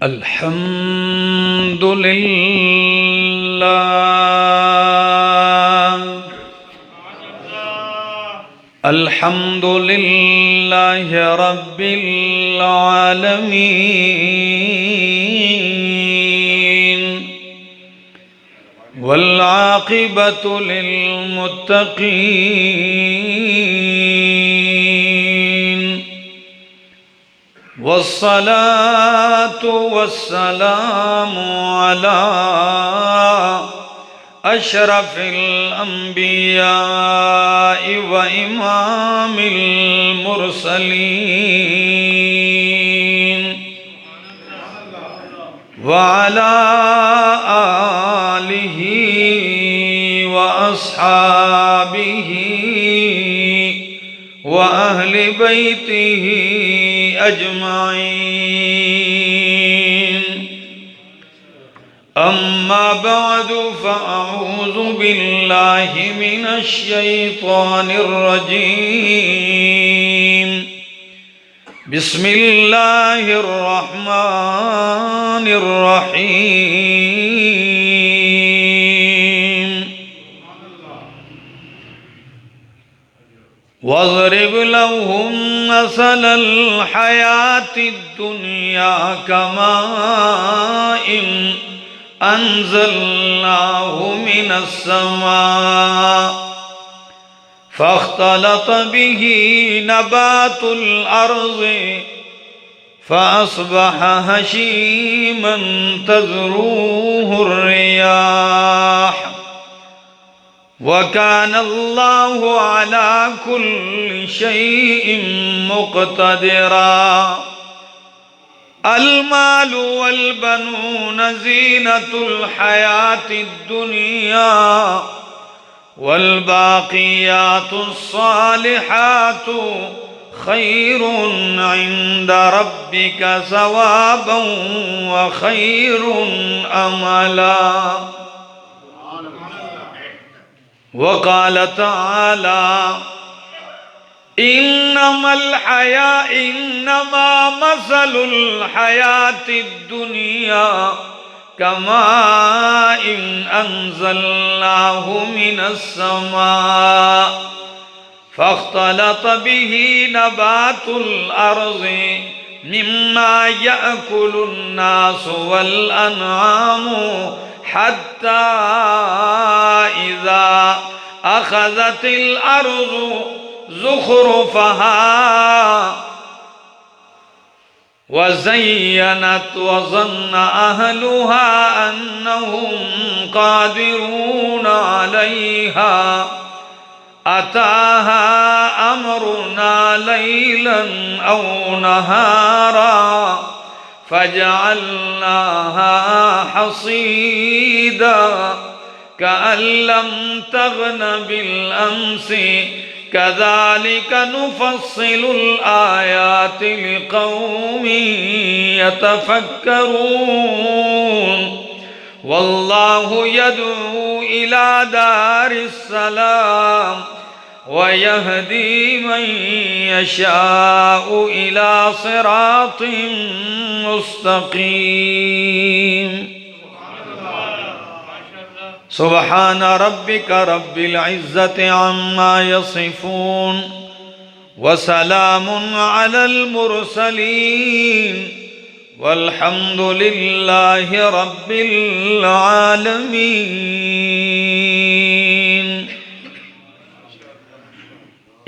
الحمد للہ الحمد للہ رب العالمین والعاقبۃ للمتقین والصلاة والسلام على أشرف الأنبياء وإمام المرسلين وعلى آله وأصحابه وأهل بيته أجمعين أما بعد فأعوذ بالله من الشيطان الرجيم بسم الله الرحمن الرحيم واضرب لهم مثل الحياة الدنيا كماء أنزلناه من السماء فاختلط به نبات الأرض فأصبح هشيما تذروه الرياح وكان الله على كل شيء مقتدرا المال والبنون زينة الحياة الدنيا والباقيات الصالحات خير عند ربك ثوابا وخير أملا وقال تعالى إنما مثل الحياة الدنيا كماء أنزلناه من السماء فاختلط به نبات الأرض مما يأكل الناس والأنعام حتى إذا أخذت الأرض زخرفها وزينت وظن أهلها أنهم قادرون عليها أتاها أمرنا ليلا أو نهارا فجعلناها حصيدا كأن لم تغن بالأمس كذلك نفصل الآيات لقوم يتفكرون والله يدعو إلى دار السلام ويهدي من يشاء إلى صراط مستقيم سبحان ربك رب العزة عما يصفون وسلام على المرسلين والحمد لله رب العالمين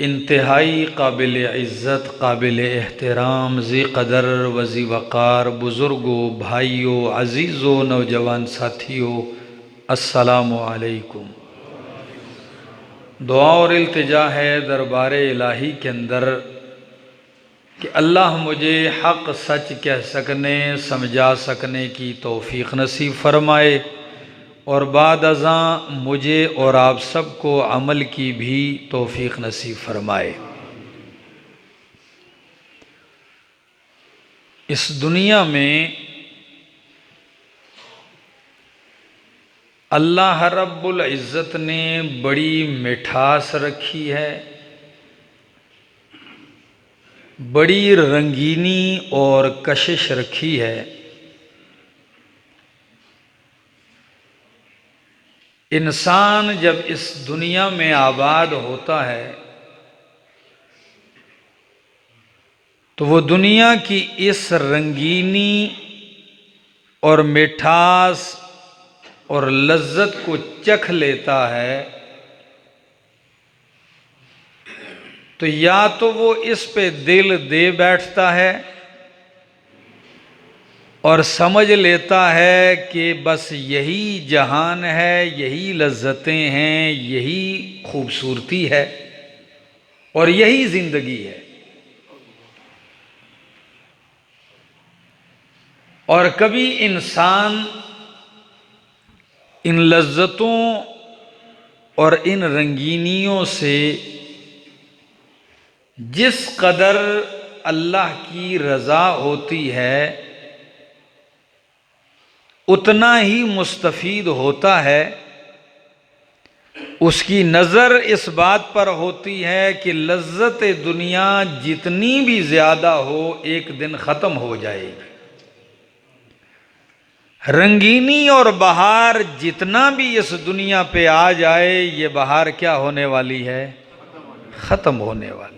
انتہائی قابل عزت، قابل احترام، ذی قدر و ذی وقار بزرگوں، بھائیوں، عزیزوں، نوجوان ساتھیوں، السلام علیکم۔ دعا اور التجا ہے دربار الہی کے اندر کہ اللہ مجھے حق سچ کہہ سکنے، سمجھا سکنے کی توفیق نصیب فرمائے، اور بعد ازاں مجھے اور آپ سب کو عمل کی بھی توفیق نصیب فرمائے۔ اس دنیا میں اللہ رب العزت نے بڑی مٹھاس رکھی ہے، بڑی رنگینی اور کشش رکھی ہے، انسان جب اس دنیا میں آباد ہوتا ہے تو وہ دنیا کی اس رنگینی اور مٹھاس اور لذت کو چکھ لیتا ہے تو یا تو وہ اس پہ دل دے بیٹھتا ہے اور سمجھ لیتا ہے کہ بس یہی جہان ہے، یہی لذتیں ہیں، یہی خوبصورتی ہے اور یہی زندگی ہے، اور کبھی انسان ان لذتوں اور ان رنگینیوں سے جس قدر اللہ کی رضا ہوتی ہے اتنا ہی مستفید ہوتا ہے، اس کی نظر اس بات پر ہوتی ہے کہ لذت دنیا جتنی بھی زیادہ ہو ایک دن ختم ہو جائے گی، رنگینی اور بہار جتنا بھی اس دنیا پہ آ جائے یہ بہار کیا ہونے والی ہے؟ ختم ہونے والی۔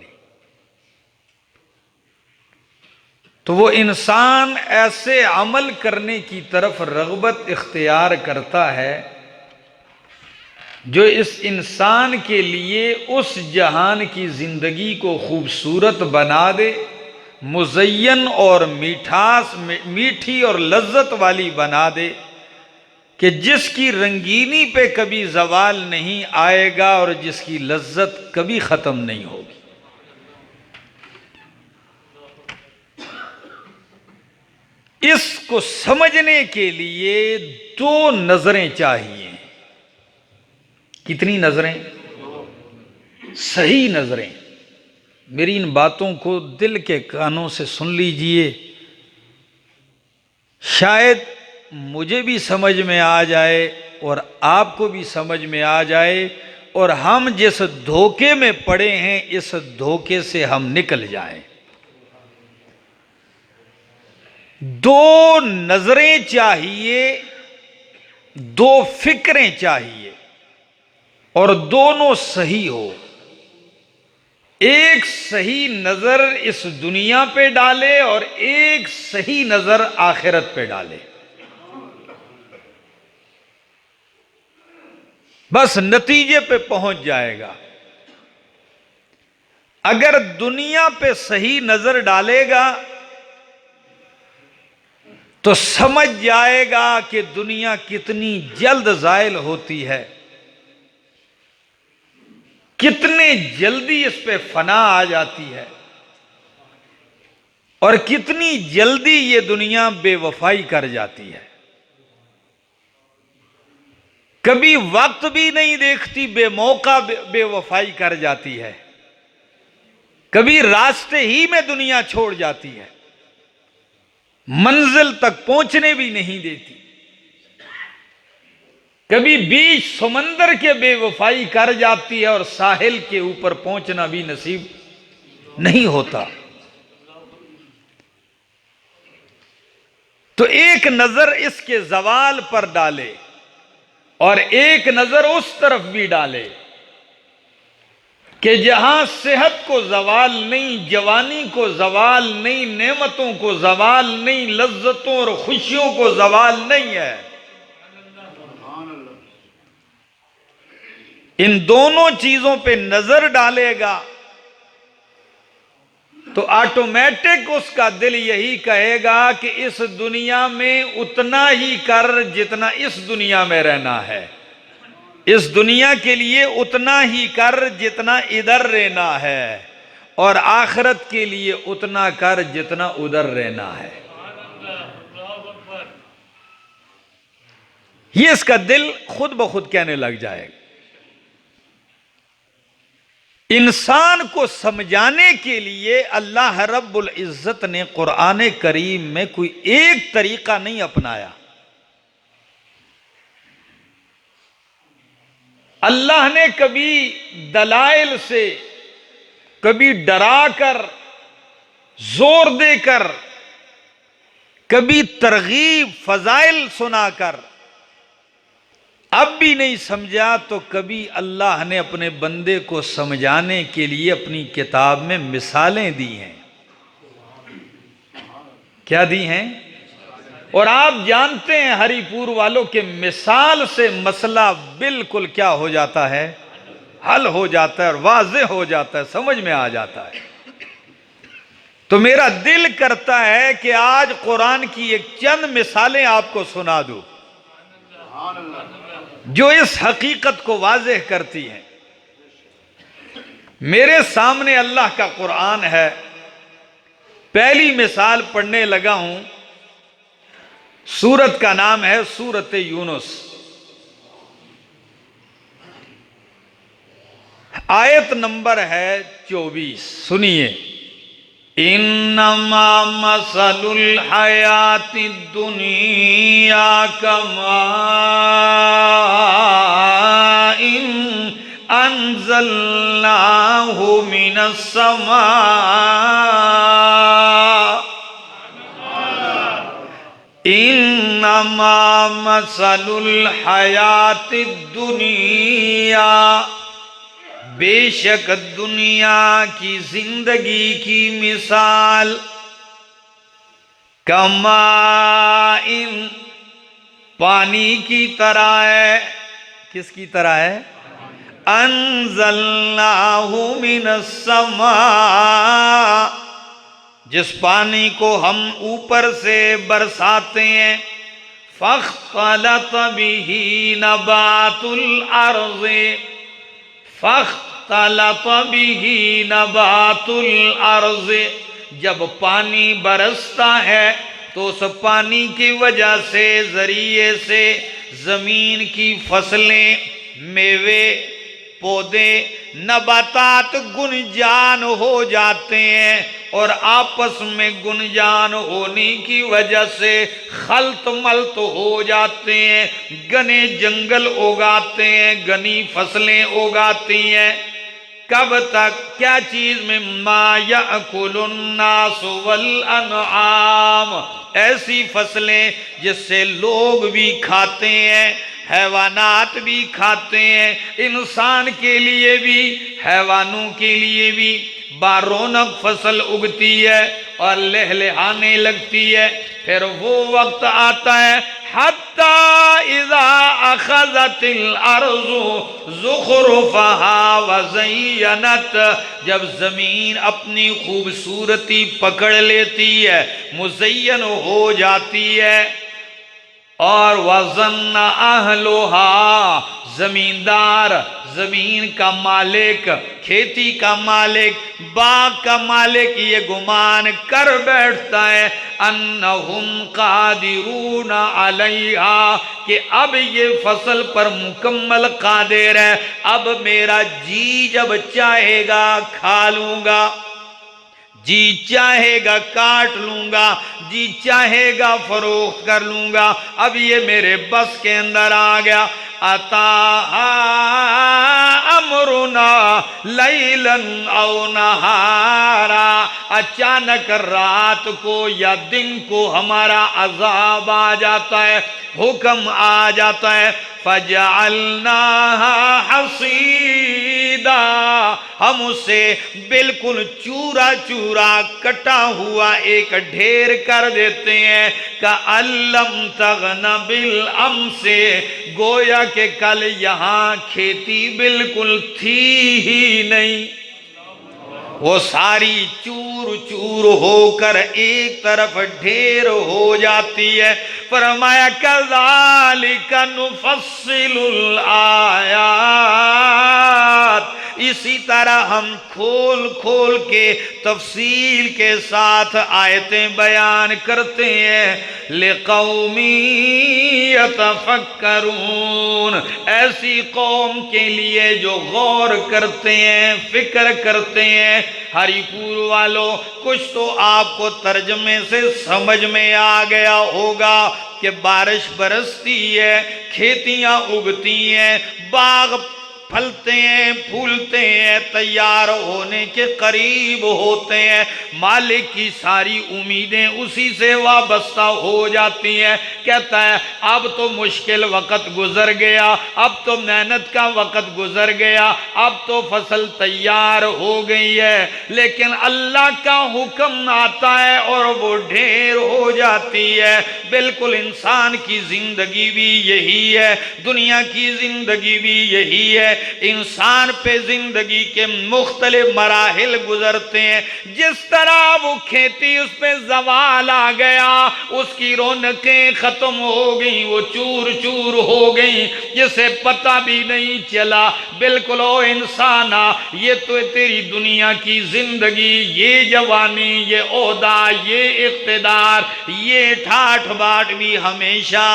تو وہ انسان ایسے عمل کرنے کی طرف رغبت اختیار کرتا ہے جو اس انسان کے لیے اس جہان کی زندگی کو خوبصورت بنا دے، مزین اور میٹھی اور لذت والی بنا دے، کہ جس کی رنگینی پہ کبھی زوال نہیں آئے گا اور جس کی لذت کبھی ختم نہیں ہوگی۔ اس کو سمجھنے کے لیے دو نظریں چاہیے۔ کتنی نظریں؟ صحیح نظریں۔ میری ان باتوں کو دل کے کانوں سے سن لیجئے، شاید مجھے بھی سمجھ میں آ جائے اور آپ کو بھی سمجھ میں آ جائے اور ہم جس دھوکے میں پڑے ہیں اس دھوکے سے ہم نکل جائیں۔ دو نظریں چاہیے، دو فکریں چاہیے اور دونوں صحیح ہو۔ ایک صحیح نظر اس دنیا پہ ڈالے اور ایک صحیح نظر آخرت پہ ڈالے، بس نتیجے پہ پہنچ جائے گا۔ اگر دنیا پہ صحیح نظر ڈالے گا تو سمجھ جائے گا کہ دنیا کتنی جلد زائل ہوتی ہے، کتنے جلدی اس پہ فنا آ جاتی ہے اور کتنی جلدی یہ دنیا بے وفائی کر جاتی ہے۔ کبھی وقت بھی نہیں دیکھتی، بے موقع بے وفائی کر جاتی ہے، کبھی راستے ہی میں دنیا چھوڑ جاتی ہے، منزل تک پہنچنے بھی نہیں دیتی، کبھی بیچ سمندر کے بے وفائی کر جاتی ہے اور ساحل کے اوپر پہنچنا بھی نصیب نہیں ہوتا۔ تو ایک نظر اس کے زوال پر ڈالے اور ایک نظر اس طرف بھی ڈالے کہ جہاں صحت کو زوال نہیں، جوانی کو زوال نہیں، نعمتوں کو زوال نہیں، لذتوں اور خوشیوں کو زوال نہیں ہے، ان دونوں چیزوں پہ نظر ڈالے گا تو آٹومیٹک اس کا دل یہی کہے گا کہ اس دنیا میں اتنا ہی کر جتنا اس دنیا میں رہنا ہے، اس دنیا کے لیے اتنا ہی کر جتنا ادھر رہنا ہے، اور آخرت کے لیے اتنا کر جتنا ادھر رہنا ہے۔ یہ اس کا دل خود بخود کہنے لگ جائے گا۔ انسان کو سمجھانے کے لیے اللہ رب العزت نے قرآن کریم میں کوئی ایک طریقہ نہیں اپنایا۔ اللہ نے کبھی دلائل سے، کبھی ڈرا کر، زور دے کر، کبھی ترغیب فضائل سنا کر، اب بھی نہیں سمجھا تو کبھی اللہ نے اپنے بندے کو سمجھانے کے لیے اپنی کتاب میں مثالیں دی ہیں. کیا دی ہیں؟ اور آپ جانتے ہیں ہری پور والوں کے مثال سے مسئلہ بالکل کیا ہو جاتا ہے؟ حل ہو جاتا ہے اور واضح ہو جاتا ہے، سمجھ میں آ جاتا ہے. تو میرا دل کرتا ہے کہ آج قرآن کی ایک چند مثالیں آپ کو سنا دوں جو اس حقیقت کو واضح کرتی ہیں. میرے سامنے اللہ کا قرآن ہے. پہلی مثال پڑھنے لگا ہوں. سورت کا نام ہے سورت یونس. آیت نمبر ہے 24. سنیے. انما مثل الحیات الدنیا کماء انزلناہ من السماء. انما مثل الحیات الدنیا، بے شک دنیا کی زندگی کی مثال، کمائن، پانی کی طرح ہے. کس کی طرح ہے؟ انزلناہ من السماء، جس پانی کو ہم اوپر سے برساتے ہیں. فاختلط به نبات الارض، فاختلط به نبات الارض، جب پانی برستا ہے تو اس پانی کی وجہ سے، ذریعے سے زمین کی فصلیں، میوے، پودے، نباتات گنجان ہو جاتے ہیں، اور آپس میں گنجان ہونے کی وجہ سے خلط ملط ہو جاتے ہیں، گنے جنگل اگاتے ہیں، گنی فصلیں اگاتی ہیں. کب تک؟ کیا چیز میں؟ ما یأکل الناس والانعام، ایسی فصلیں جس سے لوگ بھی کھاتے ہیں، حیوانات بھی کھاتے ہیں، انسان کے لیے بھی حیوانوں کے لیے بھی. بارونق فصل اگتی ہے اور لہلہانے لگتی ہے. پھر وہ وقت آتا ہے حتی اذا اخذت الارض زخرفها وزینت، جب زمین اپنی خوبصورتی پکڑ لیتی ہے، مزین ہو جاتی ہے. اور وَظَنَّ أَهْلُهَا، زمیندار، زمین کا مالک، کھیتی کا مالک، باغ کا مالک یہ گمان کر بیٹھتا ہے أَنَّهُمْ قَادِرُونَ عَلَيْهَا، کہ اب یہ فصل پر مکمل قادر ہے، اب میرا جی جب چاہے گا کھا لوں گا، جی چاہے گا کاٹ لوں گا، جی چاہے گا فروخت کر لوں گا، اب یہ میرے بس کے اندر آ گیا. اَتَاهَا أَمْرُنَا لَيْلًا أَوْ نَهَارًا، اچانک رات کو یا دن کو ہمارا عذاب آ جاتا ہے، حکم آ جاتا ہے. فَجَعَلْنَاهَا حَصِيدًا، ہم اسے بالکل چورا چورا کٹا ہوا ایک ڈھیر کر دیتے ہیں. کَأَن لَّمْ تَغْنَ بِالْأَمْسِ، گویا کہ کل یہاں کھیتی بالکل تھی ہی نہیں، وہ ساری چور چور ہو کر ایک طرف ڈھیر ہو جاتی ہے. فرمایا کَذَلِكَ نُفَصِّلُ الْآيَاتِ، اسی طرح ہم کھول کھول کے تفصیل کے ساتھ آیتیں بیان کرتے ہیں. لِقَوْمٍ يَتَفَكَّرُونَ، ایسی قوم کے لیے جو غور کرتے ہیں، فکر کرتے ہیں. ہری پور والوں، کچھ تو آپ کو ترجمے سے سمجھ میں آ گیا ہوگا کہ بارش برستی ہے، کھیتیاں اگتی ہیں، باغ پھلتے ہیں پھولتے ہیں تیار ہونے کے قریب ہوتے ہیں، مالک کی ساری امیدیں اسی سے وابستہ ہو جاتی ہیں۔ کہتا ہے اب تو مشکل وقت گزر گیا، اب تو محنت کا وقت گزر گیا، اب تو فصل تیار ہو گئی ہے، لیکن اللہ کا حکم آتا ہے اور وہ ڈھیر ہو جاتی ہے۔ بالکل انسان کی زندگی بھی یہی ہے، دنیا کی زندگی بھی یہی ہے۔ انسان پہ زندگی کے مختلف مراحل گزرتے ہیں۔ جس طرح وہ کھیتی اس پہ زوال آ گیا، اس کی رونقیں ختم ہو گئیں، وہ چور چور ہو گئیں، جسے پتہ بھی نہیں چلا۔ بالکل او انسانا، یہ تو تیری دنیا کی زندگی، یہ جوانی، یہ عہدہ، یہ اقتدار، یہ ٹھاٹھ باٹ بھی ہمیشہ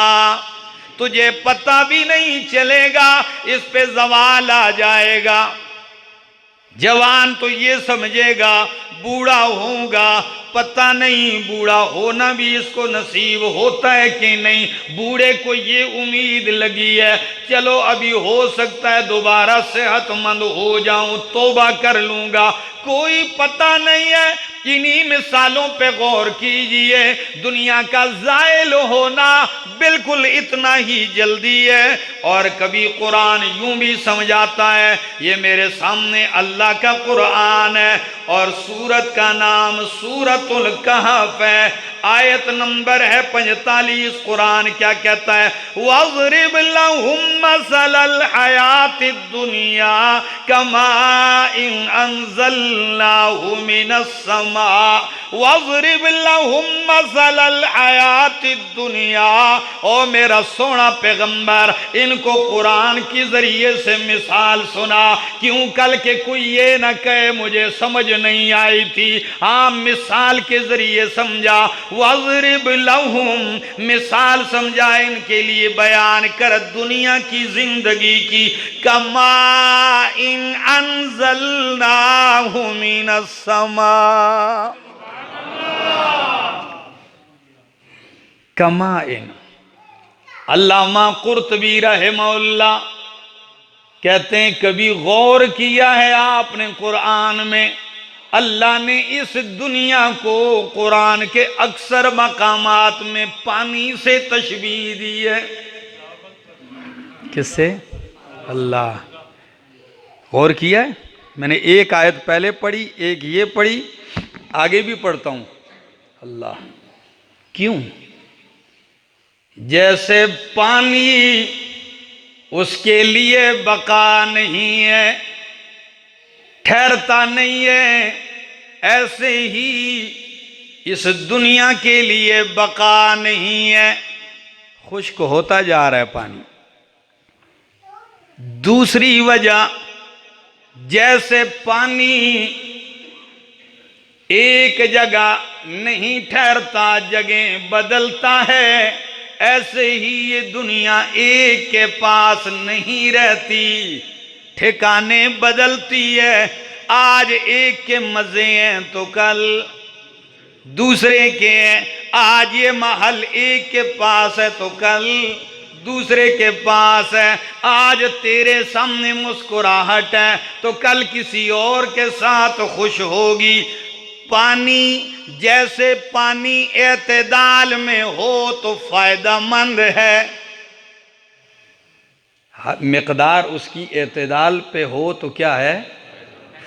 تجھے پتہ بھی نہیں چلے گا، اس پہ زوال آ جائے گا۔ جوان تو یہ سمجھے گا بوڑھا ہوں گا، پتہ نہیں بوڑھا ہونا بھی اس کو نصیب ہوتا ہے کہ نہیں۔ بوڑھے کو یہ امید لگی ہے چلو ابھی ہو سکتا ہے دوبارہ صحت مند ہو جاؤں، توبہ کر لوں گا، کوئی پتہ نہیں ہے۔ انہی مثالوں پہ غور کیجئے، دنیا کا زائل ہونا بالکل اتنا ہی جلدی ہے۔ اور کبھی قرآن یوں بھی سمجھاتا ہے، یہ میرے سامنے اللہ کا قرآن ہے اور سورت کا نام سورۃ الکہف ہے، آیت نمبر ہے 45۔ قرآن کیا کہتا ہے؟ وَاضْرِبْ لَهُمْ مَثَلَ الْحَيَاةِ الدُّنْيَا كَمَاءٍ أَنزَلْنَاهُ مِنَ السَّمَاءِ وَاضْرِبْ لَهُمْ مَثَلَ الْحَيَاةِ الدُّنْيَا۔ او میرا سونا پیغمبر، ان کو قرآن کی ذریعے سے مثال سنا، کیوں کل کے کوئی یہ نہ کہے مجھے سمجھ نہیں آئی تھی۔ ہاں مثال کے ذریعے سمجھا، وَاضْرِبْ لَهُمْ مثال سمجھا ان کے لیے بیان کر دنیا کی زندگی کی، كَمَاءٍ أَنزَلْنَاهُ مِنَ السَّمَاءِ کمائن۔ علامہ قرطبی رحمہ اللہ کہتے ہیں کبھی غور کیا ہے آپ نے قرآن میں؟ اللہ نے اس دنیا کو قرآن کے اکثر مقامات میں پانی سے تشبیہ دی ہے۔ کس سے؟ اللہ۔ غور کیا ہے؟ میں نے ایک آیت پہلے پڑھی، ایک یہ پڑھی، آگے بھی پڑھتا ہوں۔ اللہ کیوں؟ جیسے پانی اس کے لیے بقا نہیں ہے، ٹھہرتا نہیں ہے، ایسے ہی اس دنیا کے لیے بقا نہیں ہے، خشک ہوتا جا رہا ہے پانی۔ دوسری وجہ، جیسے پانی ایک جگہ نہیں ٹھہرتا، جگہ بدلتا ہے، ایسے ہی یہ دنیا ایک کے پاس نہیں رہتی، ٹھکانے بدلتی ہے۔ آج ایک کے مزے ہیں تو کل دوسرے کے ہیں، آج یہ محل ایک کے پاس ہے تو کل دوسرے کے پاس ہے، آج تیرے سامنے مسکراہٹ ہے تو کل کسی اور کے ساتھ خوش ہوگی۔ پانی جیسے پانی اعتدال میں ہو تو فائدہ مند ہے، مقدار اس کی اعتدال پہ ہو تو کیا ہے؟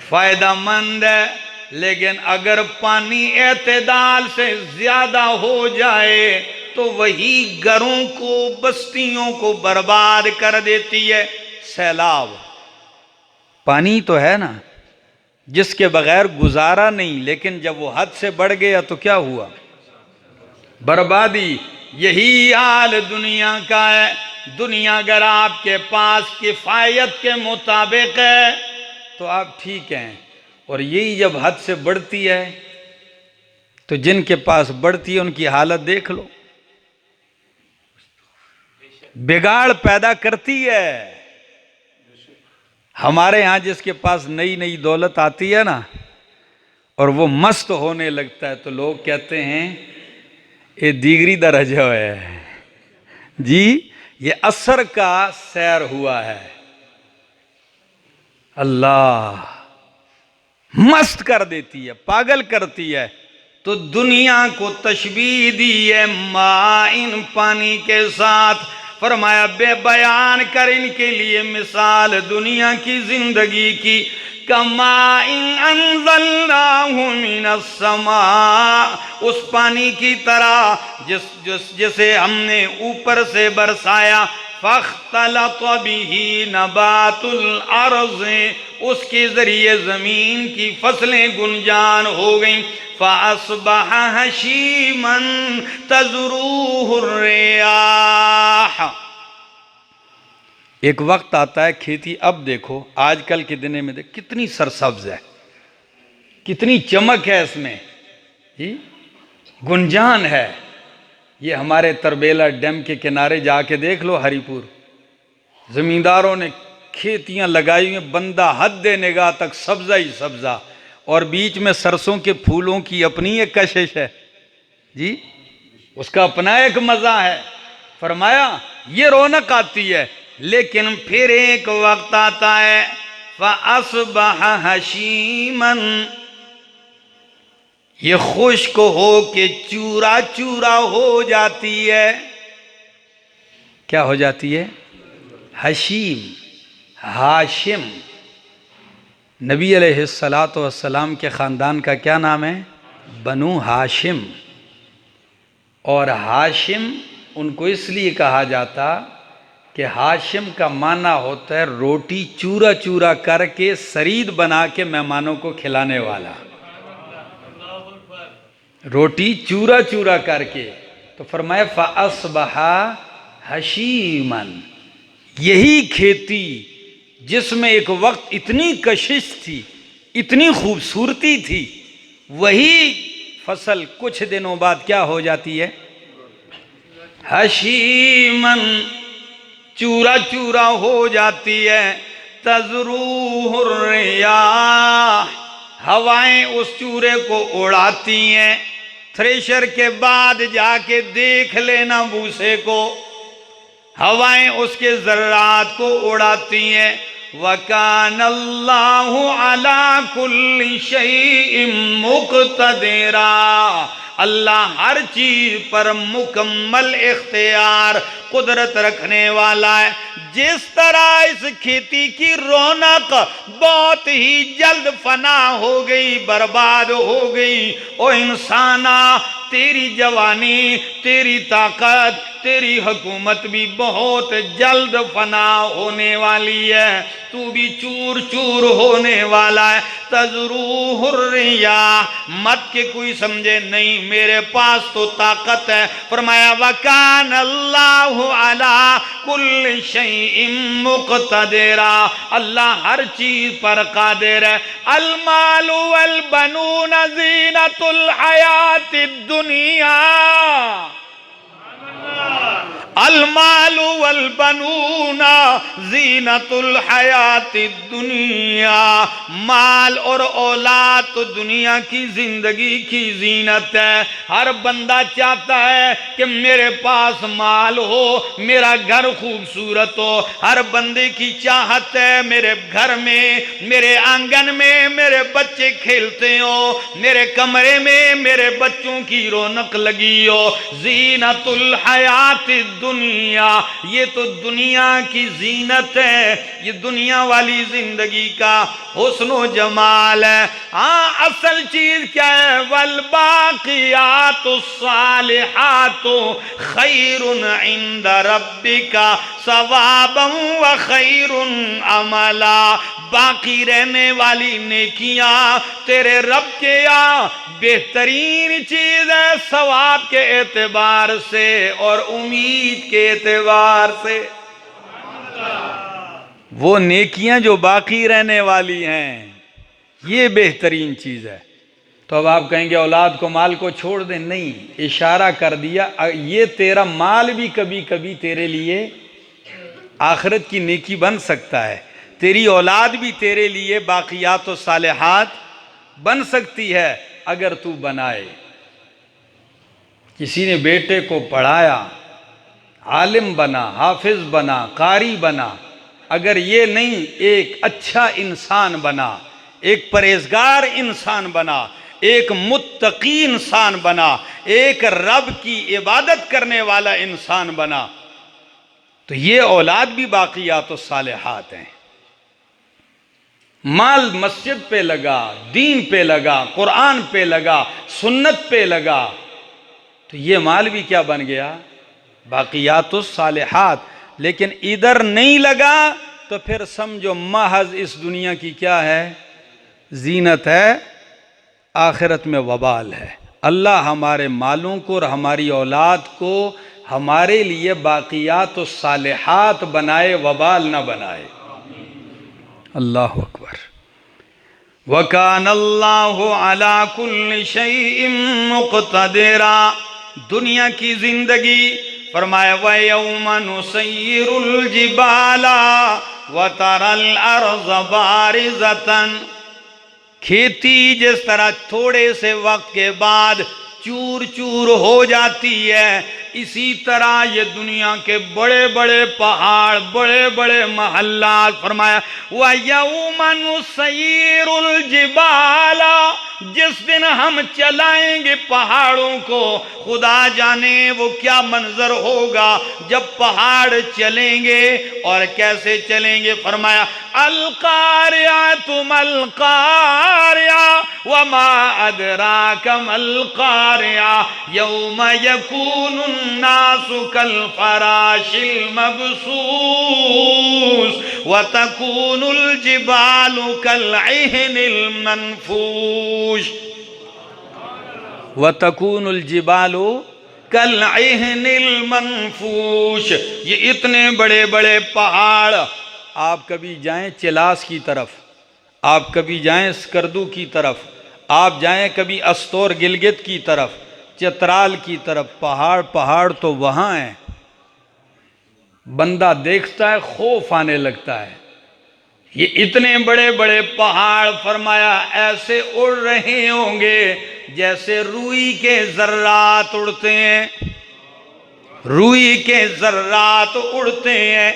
فائدہ مند ہے۔ لیکن اگر پانی اعتدال سے زیادہ ہو جائے تو وہی گھروں کو، بستیوں کو برباد کر دیتی ہے۔ سیلاب پانی تو ہے نا جس کے بغیر گزارا نہیں، لیکن جب وہ حد سے بڑھ گیا تو کیا ہوا؟ بربادی۔ یہی حال دنیا کا ہے۔ دنیا اگر آپ کے پاس کفایت کے مطابق ہے تو آپ ٹھیک ہیں، اور یہی جب حد سے بڑھتی ہے تو جن کے پاس بڑھتی ہے ان کی حالت دیکھ لو، بگاڑ پیدا کرتی ہے۔ ہمارے ہاں جس کے پاس نئی نئی دولت آتی ہے نا اور وہ مست ہونے لگتا ہے تو لوگ کہتے ہیں یہ دیگری درجہ ہے جی، یہ اثر کا سیر ہوا ہے۔ اللہ مست کر دیتی ہے، پاگل کرتی ہے۔ تو دنیا کو تشبیہ دی ہے مائن، پانی کے ساتھ، فرمایا بے بیان کر ان کے لیے مثال دنیا کی زندگی کی، کمائن انزلناہ من السماء، اس پانی کی طرح جسے ہم نے اوپر سے برسایا، فاختلط به نبات الارض، اس کے ذریعے زمین کی فصلیں گنجان ہو گئیں، فاصبح ہشیما تذروہ الریاح۔ ایک وقت آتا ہے کھیتی، اب دیکھو آج کل کے دن میں کتنی سرسبز ہے، کتنی چمک ہے اس میں، گنجان ہے۔ یہ ہمارے تربیلا ڈیم کے کنارے جا کے دیکھ لو، ہری پور، زمینداروں نے کھیتیاں لگائی ہیں، بندہ حد نگاہ تک سبزہ ہی سبزہ، اور بیچ میں سرسوں کے پھولوں کی اپنی ایک کشش ہے جی، اس کا اپنا ایک مزہ ہے۔ فرمایا یہ رونق آتی ہے، لیکن پھر ایک وقت آتا ہے فَأَصْبَحَ هَشِيمًا، یہ خشک ہو کے چورا چورا ہو جاتی ہے۔ کیا ہو جاتی ہے؟ حشیم، ہاشم۔ نبی علیہ السلام کے خاندان کا کیا نام ہے؟ بنو ہاشم۔ اور ہاشم ان کو اس لیے کہا جاتا کہ ہاشم کا معنی ہوتا ہے روٹی چورا چورا کر کے سرید بنا کے مہمانوں کو کھلانے والا، روٹی چورا چورا کر کے۔ تو فرمایا فَأَصْبَحَ حَشِيمًا، یہی کھیتی جس میں ایک وقت اتنی کشش تھی، اتنی خوبصورتی تھی، وہی فصل کچھ دنوں بعد کیا ہو جاتی ہے؟ حشیمن، چورا چورا ہو جاتی ہے۔ تذروہ الریاح، ہوائیں اس چورے کو اڑاتی ہیں۔ تھریشر کے بعد جا کے دیکھ لینا بھوسے کو، ہوائیں اس کے ذرات کو اڑاتی ہیں۔ وَكَانَ اللَّهُ عَلَى كُلِّ شَيْءٍ مُقْتَدِرًا، اللہ ہر چیز پر مکمل اختیار قدرت رکھنے والا ہے۔ جس طرح اس کھیتی کی رونق بہت ہی جلد فنا ہو گئی، برباد ہو گئی، او انسانا تیری جوانی، تیری طاقت، تیری حکومت بھی بہت جلد فنا ہونے والی ہے، تو بھی چور چور ہونے والا ہے۔ تذروہ الریاح، مت کہ کوئی سمجھے نہیں میرے پاس تو طاقت ہے۔ فرمایا وَكَانَ اللَّهُ عَلَى كُلِّ شَيْءٍ مُقْتَدِرًا، اللہ ہر چیز پر قادر ہے۔ المال والبنون زینۃ الحیات الدنیا، المال والبنون زینۃ الحیات الدنیا، مال اور اولاد تو دنیا کی زندگی کی زینت ہے۔ ہر بندہ چاہتا ہے کہ میرے پاس مال ہو، میرا گھر خوبصورت ہو، ہر بندے کی چاہت ہے میرے گھر میں، میرے آنگن میں میرے بچے کھیلتے ہو، میرے کمرے میں میرے بچوں کی رونق لگی ہو۔ زینۃ الحیات الدنیا، یہ تو دنیا کی زینت ہے، یہ دنیا والی زندگی کا حسن و جمال ہے۔ ہاں اصل چیز کیا ہے؟ والباقیات الصالحات خیر عند ربک ثوابا وخیر عملا، باقی رہنے والی نیکیاں تیرے رب کے یہاں بہترین چیز ہے، ثواب کے اعتبار سے اور امید کے اعتبار سے۔ وہ نیکیاں جو باقی رہنے والی ہیں، یہ بہترین چیز ہے۔ تو اب آپ کہیں گے اولاد کو مال کو چھوڑ دیں، نہیں، اشارہ کر دیا یہ تیرا مال بھی کبھی کبھی تیرے لیے آخرت کی نیکی بن سکتا ہے، تیری اولاد بھی تیرے لیے باقیات و صالحات بن سکتی ہے اگر تو بنائے۔ کسی نے بیٹے کو پڑھایا، عالم بنا، حافظ بنا، قاری بنا، اگر یہ نہیں ایک اچھا انسان بنا، ایک پرہیزگار انسان بنا، ایک متقی انسان بنا، ایک رب کی عبادت کرنے والا انسان بنا، تو یہ اولاد بھی باقیات الصالحات ہیں۔ مال مسجد پہ لگا، دین پہ لگا، قرآن پہ لگا، سنت پہ لگا، تو یہ مال بھی کیا بن گیا؟ باقیات الصالحات۔ لیکن ادھر نہیں لگا تو پھر سمجھو محض اس دنیا کی کیا ہے؟ زینت ہے، آخرت میں وبال ہے۔ اللہ ہمارے مالوں کو اور ہماری اولاد کو ہمارے لیے باقیات الصالحات بنائے، وبال نہ بنائے۔ اللہ اکبر۔ وَكَانَ اللَّهُ عَلَى كُلِّ شَيْءٍ مُقْتَدِرًا۔ دنیا کی زندگی، فرمایا وَيَوْمَ نُسَيِّرُ الْجِبَالَ وَتَرَى الْأَرْضَ بَارِزَةً۔ کھیتی جس طرح تھوڑے سے وقت کے بعد چور چور ہو جاتی ہے، اسی طرح یہ دنیا کے بڑے بڑے پہاڑ، بڑے بڑے محلات، فرمایا وَيَوْمَ نُسَيِّرُ الْجِبَالَ، جس دن ہم چلائیں گے پہاڑوں کو، خدا جانے وہ کیا منظر ہوگا جب پہاڑ چلیں گے، اور کیسے چلیں گے؟ فرمایا القاریۃ ما القاریہ وما ادراک ما القاریہ یوم یکون الناس کالفراش المبثوث وتکون الجبال کالعہن المنفوش وَتَكُونُ الْجِبَالُ كَالْعِهْنِ الْمَنْفُوشِ۔ یہ اتنے بڑے بڑے پہاڑ، آپ کبھی جائیں چلاس کی طرف، آپ کبھی جائیں سکردو کی طرف، آپ جائیں کبھی استور گلگت کی طرف، چترال کی طرف، پہاڑ تو وہاں ہیں، بندہ دیکھتا ہے خوف آنے لگتا ہے۔ یہ اتنے بڑے بڑے پہاڑ، فرمایا ایسے اڑ رہے ہوں گے جیسے روئی کے ذرات اڑتے ہیں، روئی کے ذرات اڑتے ہیں۔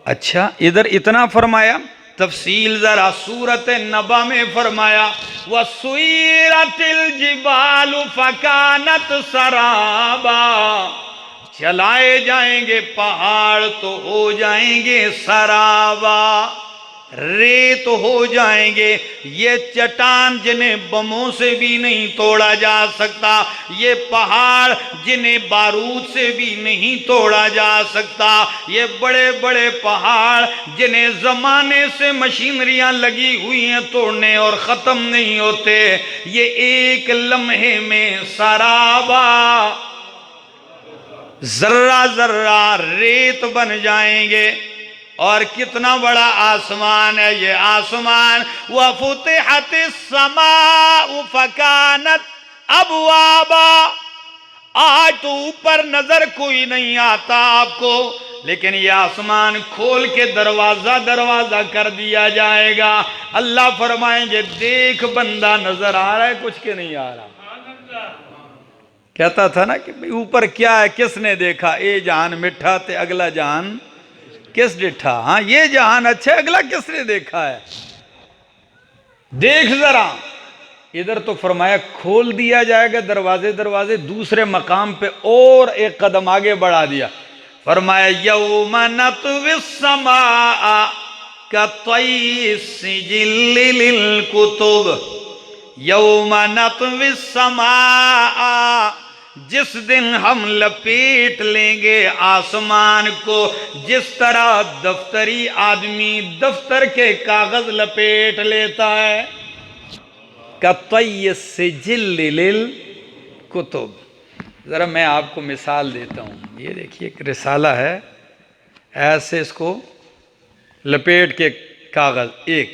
اچھا ادھر اتنا فرمایا، تفصیل ذرا سورۃ نبا میں فرمایا وَسُيِّرَتِ الْجِبَالُ فَكَانَتْ سَرَابًا، چلائے جائیں گے پہاڑ تو ہو جائیں گے سرابا، ریت ہو جائیں گے۔ یہ چٹان جنہیں بموں سے بھی نہیں توڑا جا سکتا، یہ پہاڑ جنہیں بارود سے بھی نہیں توڑا جا سکتا، یہ بڑے بڑے پہاڑ جنہیں زمانے سے مشینریاں لگی ہوئی ہیں توڑنے اور ختم نہیں ہوتے، یہ ایک لمحے میں سرابا، ذرہ ذرہ ریت بن جائیں گے۔ اور کتنا بڑا آسمان ہے یہ آسمان، وَفُتِحَتِ السَّمَاءُ فَكَانَتْ أَبْوَابًا۔ آج تو اوپر نظر کوئی نہیں آتا آپ کو، لیکن یہ آسمان کھول کے دروازہ کر دیا جائے گا۔ اللہ فرمائیں گے دیکھ بندہ نظر آ رہا ہے کچھ کہ نہیں آ رہا؟ کہتا تھا نا کہ اوپر کیا ہے کس نے دیکھا، اے جہان مٹھا تے اگلا جہان کس ڈٹھا۔ ہاں یہ جہان اچھا ہے، اگلا کس نے دیکھا ہے؟ دیکھ ذرا ادھر تو فرمایا کھول دیا جائے گا دروازے، دوسرے مقام پہ اور ایک قدم آگے بڑھا دیا، فرمایا یوم نطوی السماء کطی السجل للکتب، یوم نطوی السماء، جس دن ہم لپیٹ لیں گے آسمان کو جس طرح دفتری آدمی دفتر کے کاغذ لپیٹ لیتا ہے، کطی السجل للکتب۔ ذرا میں آپ کو مثال دیتا ہوں، یہ دیکھیے ایک رسالہ ہے، ایسے اس کو لپیٹ کے کاغذ، ایک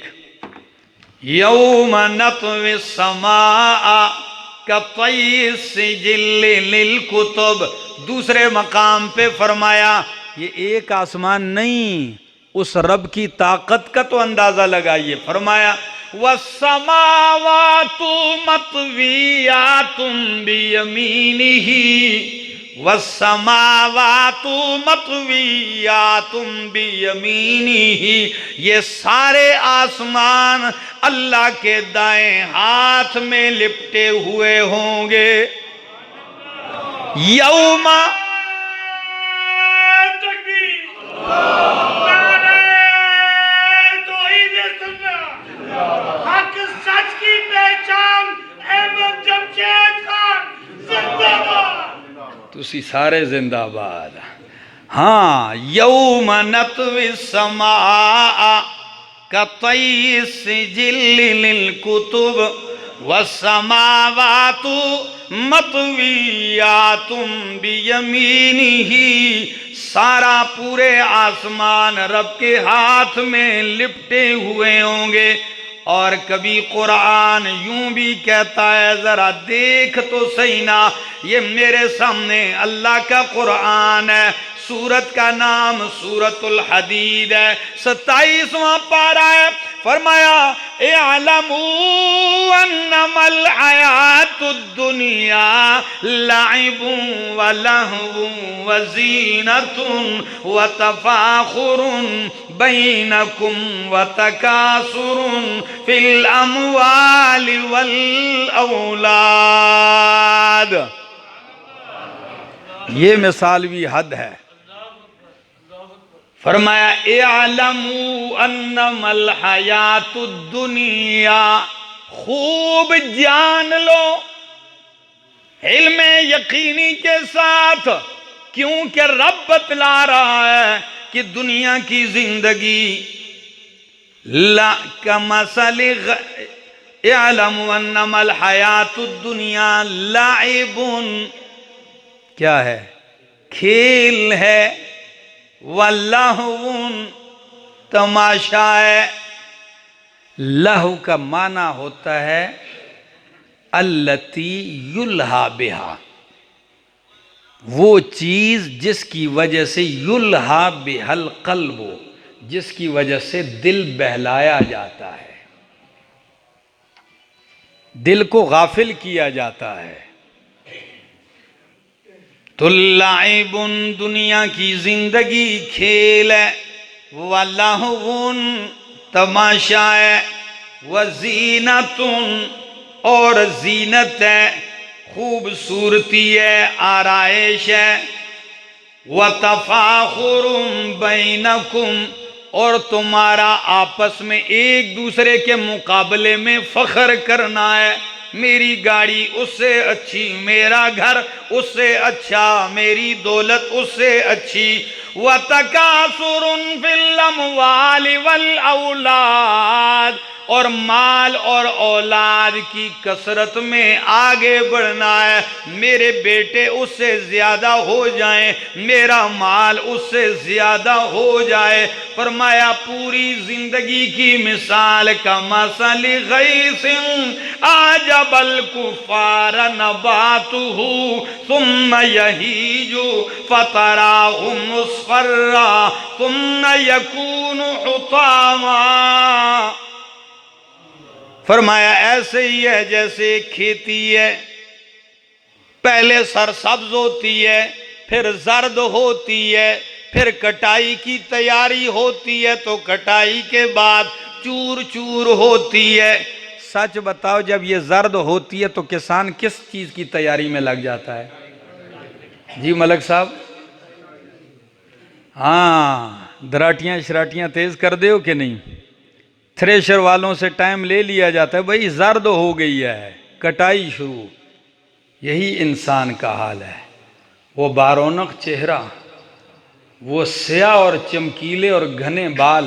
یوم نطوی السماء کطی السجل للکتب، دوسرے مقام پہ فرمایا یہ ایک آسمان نہیں، اس رب کی طاقت کا تو اندازہ لگائیے، فرمایا وَالسَّمَاوَاتُ مَطْوِيَّاتٌ بِيَمِينِهِ والسماوات مطویات بیمینہ، یہ سارے آسمان اللہ کے دائیں ہاتھ میں لپٹے ہوئے ہوں گے۔ یوم حق سچ کی پہچان احمد جمشید خان زندہ باد۔ تسی سارے زندہ باد۔ ہاں، یوم نطوی السماء کطی السجل للکتب والسماوات مطویات بیمینہ، سارا پورے آسمان رب کے ہاتھ میں لپٹے ہوئے ہوں گے۔ اور کبھی قرآن یوں بھی کہتا ہے، ذرا دیکھ تو صحیح نا، یہ میرے سامنے اللہ کا قرآن ہے، سورت کا نام سورت الحدید ہے، 27واں پارہ ہے۔ فرمایا اعلموا انما الحیات الدنیا لعب ولہو وزینۃ وتفاخر بینکم وتکاثر فی الاموال والاولاد۔ یہ مثال بھی حد ہے۔ فرمایا اعلموا انما الحیات الدنیا، خوب جان لو علم یقینی کے ساتھ، کیونکہ رب بتلا رہا ہے کہ دنیا کی زندگی کمثل اعلموا انما الحیات الدنیا لعب، کیا ہے؟ کھیل ہے، وَلَّهُ تماشا ہے۔ لہو کا معنی ہوتا ہے التی یلہا بہا، وہ چیز جس کی وجہ سے یلہا بہا القلب، جس کی وجہ سے دل بہلایا جاتا ہے، دل کو غافل کیا جاتا ہے۔ تو لعب دنیا کی زندگی کھیل ہے، وَلَہْوٌ تماشا ہے، وَزِینَةٌ اور زینت ہے، خوبصورتی ہے، آرائش ہے، وَتَفَاخُرٌ بَيْنَكُمْ اور تمہارا آپس میں ایک دوسرے کے مقابلے میں فخر کرنا ہے، میری گاڑی اس سے اچھی، میرا گھر اس سے اچھا، میری دولت اس سے اچھی۔ وَتَكَاثُرٌ فِي الْأَمْوَالِ وَالْأَوْلَادِ اور مال اور اولاد کی کثرت میں آگے بڑھنا ہے، میرے بیٹے اس سے زیادہ ہو جائیں، میرا مال اس سے زیادہ ہو جائے۔ فرمایا پوری زندگی کی مثال کمثل غیث اعجب الکفار نباتہ ثم یہیج فتراہ مصفرا ثم یکون حطاما۔ فرمایا ایسے ہی ہے جیسے کھیتی ہے، پہلے سرسبز ہوتی ہے، پھر زرد ہوتی ہے، پھر کٹائی کی تیاری ہوتی ہے، تو کٹائی کے بعد چور چور ہوتی ہے۔ سچ بتاؤ، جب یہ زرد ہوتی ہے تو کسان کس چیز کی تیاری میں لگ جاتا ہے؟ جی ملک صاحب، ہاں، دراٹیاں شراٹیاں تیز کر دے ہو کہ نہیں؟ تھریشر والوں سے ٹائم لے لیا جاتا ہے، بھئی زرد ہو گئی ہے، کٹائی شروع۔ یہی انسان کا حال ہے، وہ بارونق چہرہ، وہ سیاہ اور چمکیلے اور گھنے بال،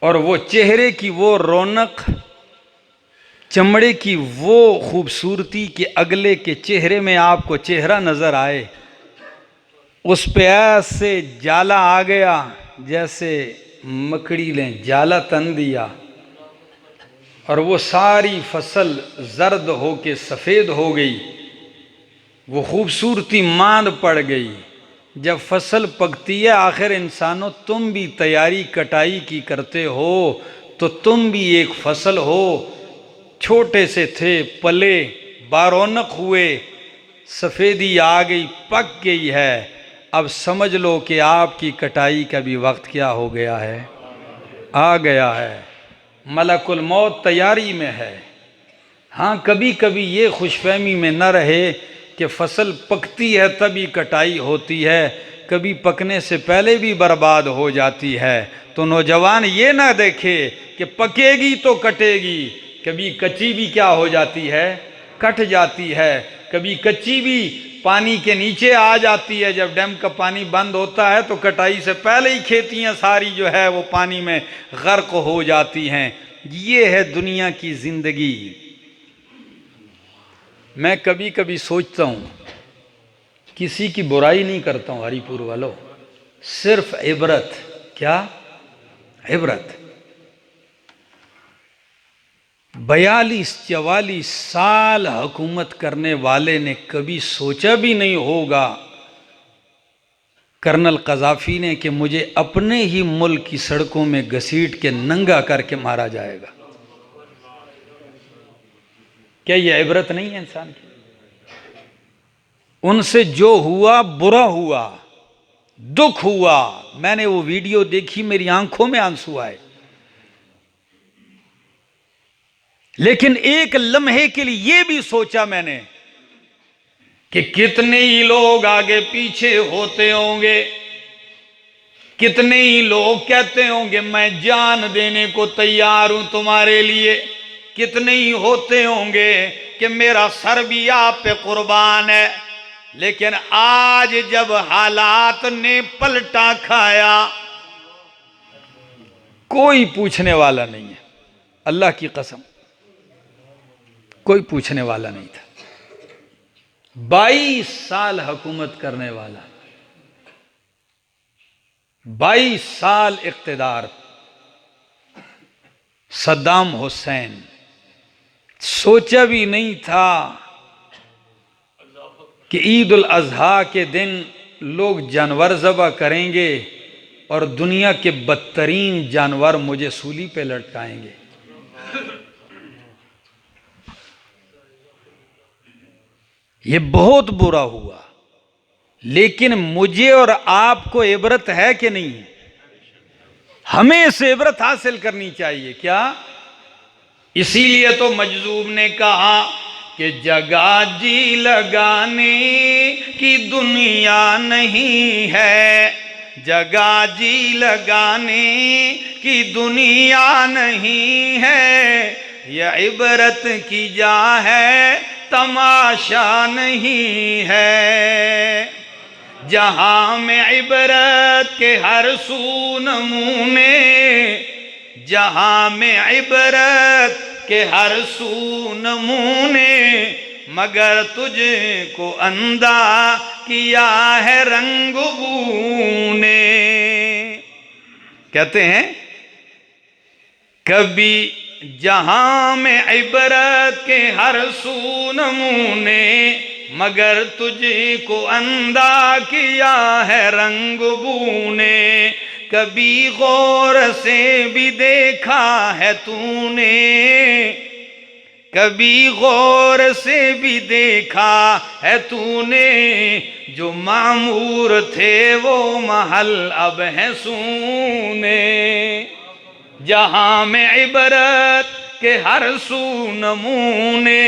اور وہ چہرے کی وہ رونق، چمڑے کی وہ خوبصورتی کہ اگلے کے چہرے میں آپ کو چہرہ نظر آئے، اس پہ ایسے جالا آ گیا جیسے مکڑی لیں جالا تن دیا، اور وہ ساری فصل زرد ہو کے سفید ہو گئی، وہ خوبصورتی ماند پڑ گئی۔ جب فصل پکتی ہے، آخر انسانوں تم بھی تیاری کٹائی کی کرتے ہو، تو تم بھی ایک فصل ہو، چھوٹے سے تھے، پلے، بارونق ہوئے، سفیدی آ گئی، پک گئی ہے، اب سمجھ لو کہ آپ کی کٹائی کا بھی وقت کیا ہو گیا ہے، آ گیا ہے، ملک الموت تیاری میں ہے۔ ہاں کبھی کبھی یہ خوش فہمی میں نہ رہے کہ فصل پکتی ہے تبھی کٹائی ہوتی ہے، کبھی پکنے سے پہلے بھی برباد ہو جاتی ہے، تو نوجوان یہ نہ دیکھے کہ پکے گی تو کٹے گی، کبھی کچی بھی کیا ہو جاتی ہے، کٹ جاتی ہے، کبھی کچی بھی پانی کے نیچے آ جاتی ہے۔ جب ڈیم کا پانی بند ہوتا ہے تو کٹائی سے پہلے ہی کھیتیاں ساری جو ہے وہ پانی میں غرق ہو جاتی ہیں۔ یہ ہے دنیا کی زندگی۔ میں کبھی کبھی سوچتا ہوں، کسی کی برائی نہیں کرتا ہوں ہری پور والوں، صرف عبرت، کیا عبرت۔ 42-44 سال حکومت کرنے والے نے کبھی سوچا بھی نہیں ہوگا کرنل قذافی نے کہ مجھے اپنے ہی ملک کی سڑکوں میں گھسیٹ کے ننگا کر کے مارا جائے گا۔ کیا یہ عبرت نہیں ہے انسان کی؟ ان سے جو ہوا برا ہوا، دکھ ہوا، میں نے وہ ویڈیو دیکھی، میری آنکھوں میں آنسو آئے، لیکن ایک لمحے کے لیے یہ بھی سوچا میں نے کہ کتنے ہی لوگ آگے پیچھے ہوتے ہوں گے، کتنے ہی لوگ کہتے ہوں گے میں جان دینے کو تیار ہوں تمہارے لیے، کتنے ہی ہوتے ہوں گے کہ میرا سر بھی آپ پہ قربان ہے، لیکن آج جب حالات نے پلٹا کھایا، کوئی پوچھنے والا نہیں ہے، اللہ کی قسم کوئی پوچھنے والا نہیں تھا۔ 22 سال حکومت کرنے والا، 22 سال اقتدار، صدام حسین، سوچا بھی نہیں تھا کہ عید الاضحیٰ کے دن لوگ جانور ذبح کریں گے اور دنیا کے بدترین جانور مجھے سولی پہ لٹکائیں گے۔ یہ بہت برا ہوا، لیکن مجھے اور آپ کو عبرت ہے کہ نہیں؟ ہمیں اس عبرت حاصل کرنی چاہیے، کیا؟ اسی لیے تو مجذوب نے کہا کہ جگہ جی لگانے کی دنیا نہیں ہے، جگہ جی لگانے کی دنیا نہیں ہے، یہ عبرت کی جا ہے تماشا نہیں ہے، جہاں میں عبرت کے ہر سو نمونے، جہاں میں عبرت کے ہر سو نمونے، مگر تجھ کو اندھا کیا ہے رنگ بو نے۔ کہتے ہیں کبھی جہاں میں عبرت کے ہر سو نمونے، مگر تجھ کو اندھا کیا ہے رنگ بو نے، کبھی غور سے بھی دیکھا ہے تو نے، کبھی غور سے بھی دیکھا ہے تو نے، جو معمور تھے وہ محل اب ہیں سونے، جہاں میں عبرت کے ہر سو نمونے،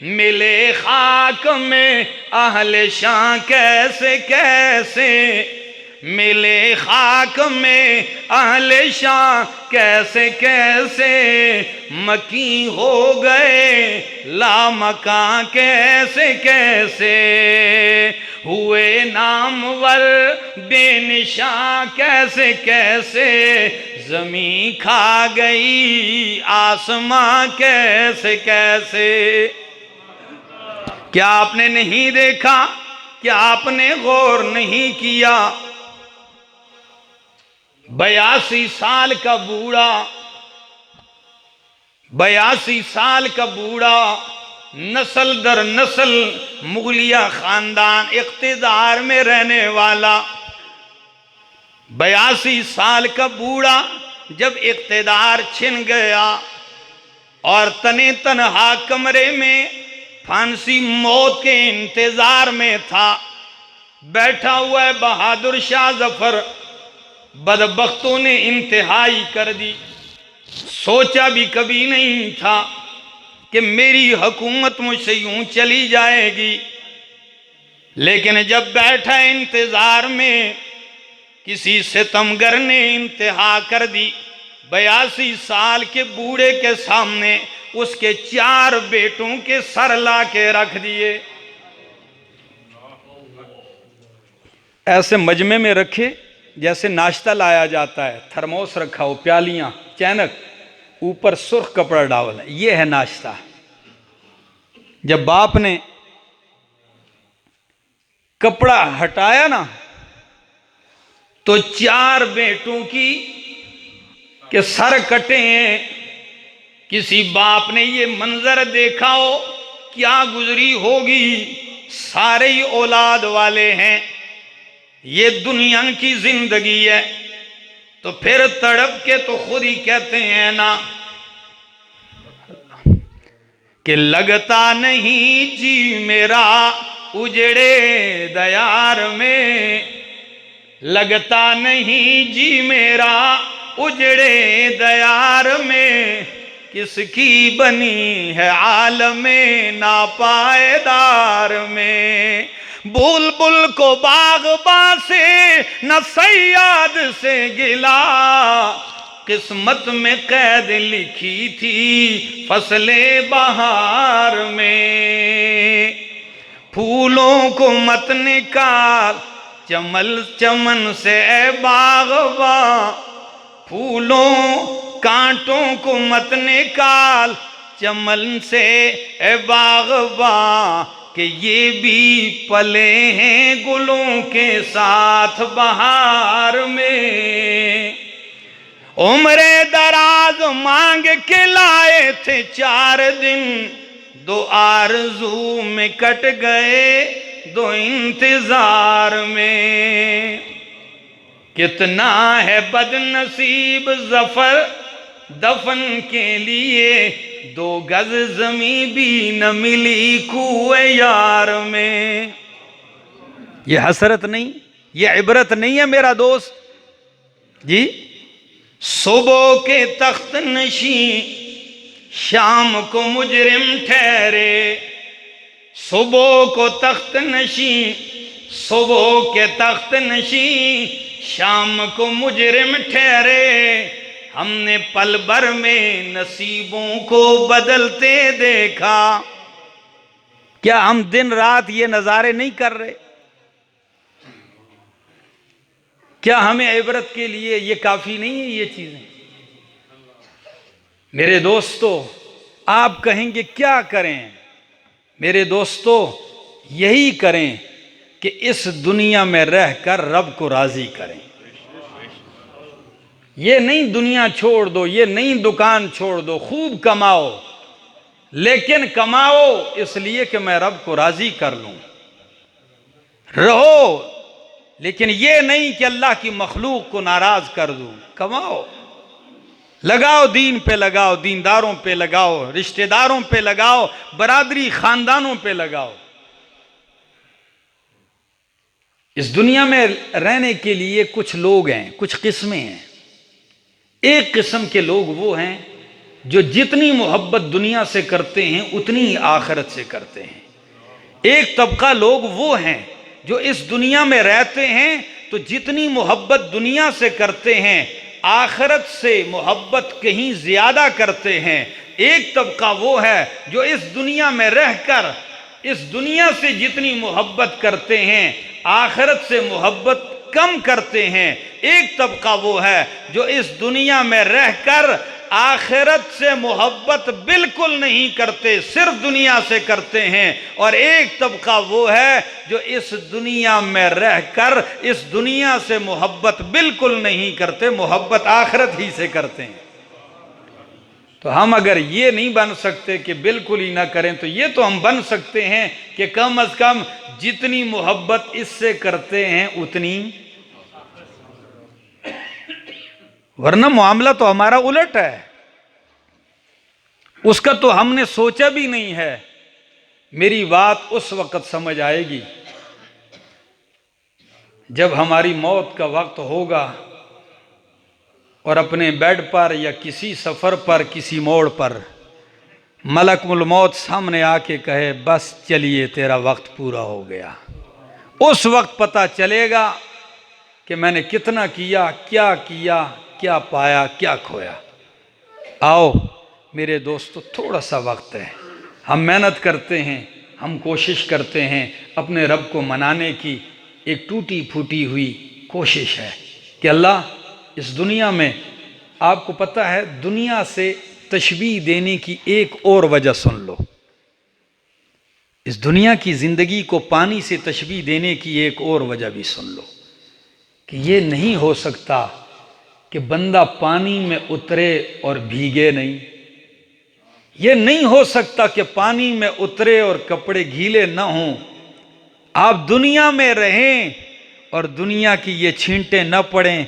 ملے خاک میں اہل شان کیسے کیسے، ملے خاک میں اہل شان کیسے کیسے، مکی ہو گئے لامکاں کیسے کیسے، ہوئے نامور بے نشاں کیسے کیسے، زمین کھا گئی آسماں کیسے کیسے۔ کیا آپ نے نہیں دیکھا؟ کیا آپ نے غور نہیں کیا؟ 82 سال کا بوڑھا، 82 سال کا بوڑھا، نسل در نسل مغلیہ خاندان اقتدار میں رہنے والا، 82 سال کا بوڑھا جب اقتدار چھن گیا اور تنہا کمرے میں پھانسی موت کے انتظار میں تھا، بیٹھا ہوا ہے بہادر شاہ ظفر، بدبختوں نے انتہائی کر دی۔ سوچا بھی کبھی نہیں تھا کہ میری حکومت مجھ سے یوں چلی جائے گی، لیکن جب بیٹھا انتظار میں کسی ستمگر نے انتہا کر دی۔ 82 سال کے بوڑھے کے سامنے اس کے 4 بیٹوں کے سر لا کے رکھ دیے، ایسے مجمع میں رکھے جیسے ناشتہ لایا جاتا ہے، تھرموس رکھا ہو، پیالیاں، چینک، اوپر سرخ کپڑا ڈالا، یہ ہے ناشتہ۔ جب باپ نے کپڑا ہٹایا نا تو 4 بیٹوں کی کہ سر کٹے ہیں۔ کسی باپ نے یہ منظر دیکھا ہو کیا گزری ہوگی؟ سارے ہی اولاد والے ہیں، یہ دنیا کی زندگی ہے، تو پھر تڑپ کے تو خود ہی کہتے ہیں نا کہ لگتا نہیں جی میرا اجڑے دیار میں، لگتا نہیں جی میرا اجڑے دیار میں، کس کی بنی ہے عالم ناپائیدار میں۔ بلبل کو باغباں سے نہ صیاد سے گلا، قسمت میں قید لکھی تھی فصل بہار میں۔ پھولوں کو مت نکال چمن سے اے باغباں، پھولوں کانٹوں کو مت نکال چمن سے اے باغباں، کہ یہ بھی پلے ہیں گلوں کے ساتھ بہار میں۔ عمر دراز مانگ کے لائے تھے 4 دن، 2 آرزو میں کٹ گئے 2 انتظار میں۔ کتنا ہے بد نصیب ظفر دفن کے لیے، 2 گز زمین بھی نہ ملی کوہ یار میں۔ یہ حسرت نہیں، یہ عبرت نہیں ہے میرا دوست جی؟ صبح کے تخت نشین شام کو مجرم ٹھہرے، صبح کو تخت نشین، صبح کے تخت نشین شام کو مجرم ٹھہرے، ہم نے پل بھر میں نصیبوں کو بدلتے دیکھا۔ کیا ہم دن رات یہ نظارے نہیں کر رہے؟ کیا ہمیں عبرت کے لیے یہ کافی نہیں ہے یہ چیزیں؟ میرے دوستو، آپ کہیں گے کیا کریں؟ میرے دوستو، یہی کریں کہ اس دنیا میں رہ کر رب کو راضی کریں۔ یہ نہیں دنیا چھوڑ دو، یہ نہیں دکان چھوڑ دو، خوب کماؤ، لیکن کماؤ اس لیے کہ میں رب کو راضی کر لوں۔ رہو، لیکن یہ نہیں کہ اللہ کی مخلوق کو ناراض کر دوں۔ کماؤ، لگاؤ، دین پہ لگاؤ، دینداروں پہ لگاؤ، رشتہ داروں پہ لگاؤ، برادری خاندانوں پہ لگاؤ۔ اس دنیا میں رہنے کے لیے کچھ لوگ ہیں، کچھ قسمیں ہیں۔ ایک قسم کے لوگ وہ ہیں جو جتنی محبت دنیا سے کرتے ہیں اتنی ہی آخرت سے کرتے ہیں۔ ایک طبقہ لوگ وہ ہیں جو اس دنیا میں رہتے ہیں تو جتنی محبت دنیا سے کرتے ہیں آخرت سے محبت کہیں زیادہ کرتے ہیں۔ ایک طبقہ وہ ہے جو اس دنیا میں رہ کر اس دنیا سے جتنی محبت کرتے ہیں آخرت سے محبت کم کرتے ہیں۔ ایک طبقہ وہ ہے جو اس دنیا میں رہ کر آخرت سے محبت بالکل نہیں کرتے، صرف دنیا سے کرتے ہیں۔ اور ایک طبقہ وہ ہے جو اس دنیا میں رہ کر اس دنیا سے محبت بالکل نہیں کرتے، محبت آخرت ہی سے کرتے ہیں۔ تو ہم اگر یہ نہیں بن سکتے کہ بالکل ہی نہ کریں تو یہ تو ہم بن سکتے ہیں کہ کم از کم جتنی محبت اس سے کرتے ہیں اتنی، ورنہ معاملہ تو ہمارا الٹ ہے۔ اس کا تو ہم نے سوچا بھی نہیں ہے میری بات اس وقت سمجھ آئے گی جب ہماری موت کا وقت ہوگا اور اپنے بیڈ پر یا کسی سفر پر کسی موڑ پر ملک الموت سامنے آ کے کہے بس چلیے تیرا وقت پورا ہو گیا، اس وقت پتہ چلے گا کہ میں نے کتنا کیا، کیا پایا، کیا کھویا۔ آؤ میرے دوستو، تھوڑا سا وقت ہے، ہم محنت کرتے ہیں، ہم کوشش کرتے ہیں، اپنے رب کو منانے کی ایک ٹوٹی پھوٹی ہوئی کوشش ہے کہ اللہ اس دنیا میں، آپ کو پتہ ہے دنیا سے تشبیہ دینے کی ایک اور وجہ سن لو، اس دنیا کی زندگی کو پانی سے تشبیہ دینے کی ایک اور وجہ بھی سن لو کہ یہ نہیں ہو سکتا کہ بندہ پانی میں اترے اور بھیگے نہیں، یہ نہیں ہو سکتا کہ پانی میں اترے اور کپڑے گیلے نہ ہوں۔ آپ دنیا میں رہیں اور دنیا کی یہ چھینٹیں نہ پڑیں،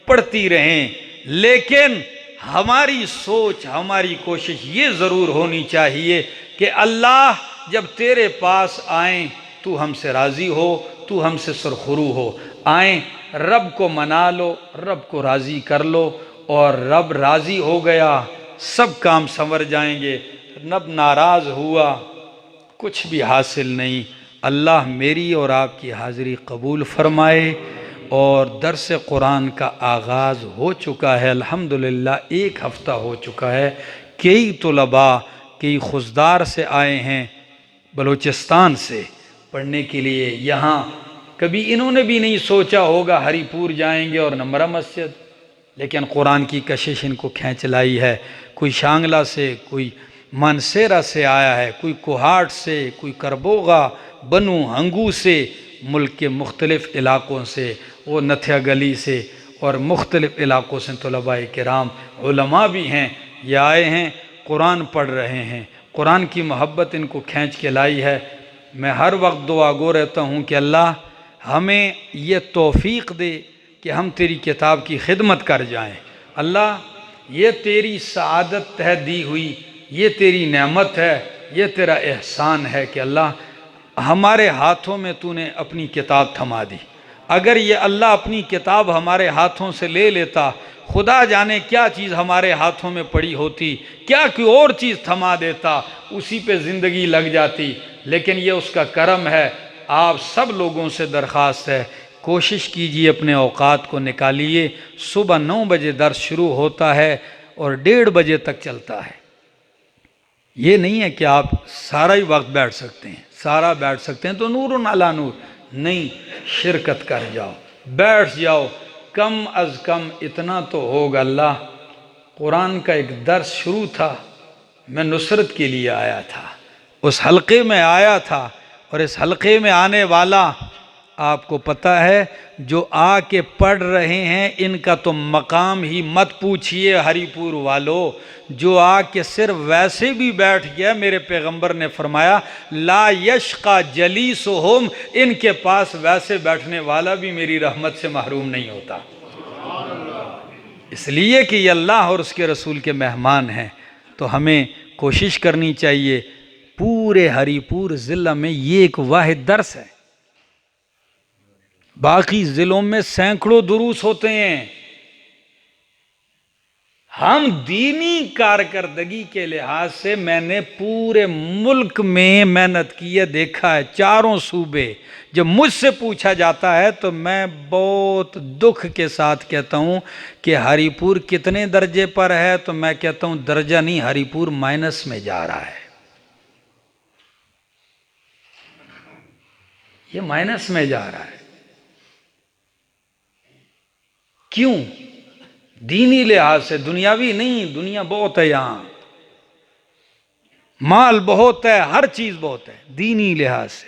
پڑتی رہیں، لیکن ہماری سوچ، ہماری کوشش یہ ضرور ہونی چاہیے کہ اللہ جب تیرے پاس آئیں تو ہم سے راضی ہو، تو ہم سے سرخرو ہو، آئیں رب کو منا لو، رب کو راضی کر لو، اور رب راضی ہو گیا سب کام سنور جائیں گے، رب ناراض ہوا کچھ بھی حاصل نہیں۔ اللہ میری اور آپ کی حاضری قبول فرمائے، اور درس قرآن کا آغاز ہو چکا ہے، الحمدللہ 1 ہفتہ ہو چکا ہے۔ کئی طلباء کئی خزدار سے آئے ہیں، بلوچستان سے پڑھنے کے لیے یہاں، کبھی انہوں نے بھی نہیں سوچا ہوگا ہری پور جائیں گے اور نمرہ مسجد، لیکن قرآن کی کشش ان کو کھینچ لائی ہے۔ کوئی شانگلہ سے، کوئی مانسیرہ سے آیا ہے، کوئی کوہاٹ سے، کوئی کربوغا، بنو ہنگو سے، ملک کے مختلف علاقوں سے، وہ نتھیا گلی سے اور مختلف علاقوں سے طلباء کرام، علماء بھی ہیں، یہ آئے ہیں، قرآن پڑھ رہے ہیں، قرآن کی محبت ان کو کھینچ کے لائی ہے۔ میں ہر وقت دعا گو رہتا ہوں کہ اللہ ہمیں یہ توفیق دے کہ ہم تیری کتاب کی خدمت کر جائیں۔ اللہ یہ تیری سعادت ہے دی ہوئی، یہ تیری نعمت ہے، یہ تیرا احسان ہے کہ اللہ ہمارے ہاتھوں میں تو نے اپنی کتاب تھما دی۔ اگر یہ اللہ اپنی کتاب ہمارے ہاتھوں سے لے لیتا، خدا جانے کیا چیز ہمارے ہاتھوں میں پڑی ہوتی، کیا کوئی اور چیز تھما دیتا، اسی پہ زندگی لگ جاتی، لیکن یہ اس کا کرم ہے۔ آپ سب لوگوں سے درخواست ہے، کوشش کیجئے اپنے اوقات کو نکالیے۔ صبح 9 بجے درس شروع ہوتا ہے اور 1:30 بجے تک چلتا ہے۔ یہ نہیں ہے کہ آپ سارا ہی وقت بیٹھ سکتے ہیں، سارا بیٹھ سکتے ہیں تو نور علی نور، نہیں، شرکت کر جاؤ، بیٹھ جاؤ، کم از کم اتنا تو ہوگا۔ اللہ قرآن کا ایک درس شروع تھا، میں نصرت کے لیے آیا تھا، اس حلقے میں آیا تھا، اور اس حلقے میں آنے والا آپ کو پتہ ہے جو آ کے پڑھ رہے ہیں ان کا تو مقام ہی مت پوچھئے ہری پور والو، جو آ کے صرف ویسے بھی بیٹھ گیا، میرے پیغمبر نے فرمایا لا یشقى جلیسہم، ان کے پاس ویسے بیٹھنے والا بھی میری رحمت سے محروم نہیں ہوتا، اس لیے کہ یہ اللہ اور اس کے رسول کے مہمان ہیں۔ تو ہمیں کوشش کرنی چاہیے، پورے ہری پور ضلع میں یہ ایک واحد درس ہے، باقی ضلعوں میں سینکڑوں دروس ہوتے ہیں۔ ہم دینی کارکردگی کے لحاظ سے میں نے پورے ملک میں محنت کی ہے، دیکھا ہے، چاروں صوبے۔ جب مجھ سے پوچھا جاتا ہے تو میں بہت دکھ کے ساتھ کہتا ہوں کہ ہری پور کتنے درجے پر ہے، تو میں کہتا ہوں درجہ نہیں، ہری پور مائنس میں جا رہا ہے، یہ مائنس میں جا رہا ہے۔ کیوں؟ دینی لحاظ سے، دنیاوی نہیں، دنیا بہت ہے یہاں، مال بہت ہے، ہر چیز بہت ہے، دینی لحاظ سے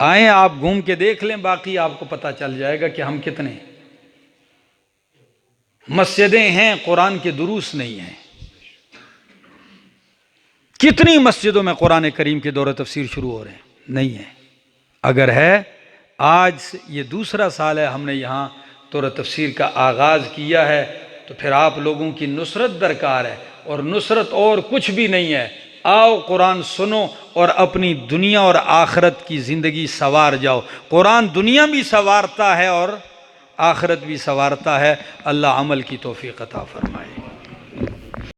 آئیں آپ گھوم کے دیکھ لیں، باقی آپ کو پتہ چل جائے گا کہ ہم کتنے مسجدیں ہیں قرآن کے دروس نہیں ہیں۔ کتنی مسجدوں میں قرآن کریم کے دور تفسیر شروع ہو رہے ہیں؟ نہیں ہے۔ اگر ہے، آج یہ دوسرا سال ہے ہم نے یہاں دور تفسیر کا آغاز کیا ہے، تو پھر آپ لوگوں کی نصرت درکار ہے، اور نصرت اور کچھ بھی نہیں ہے، آؤ قرآن سنو اور اپنی دنیا اور آخرت کی زندگی سنوار جاؤ۔ قرآن دنیا بھی سنوارتا ہے اور آخرت بھی سنوارتا ہے۔ اللہ عمل کی توفیق عطا فرمائے۔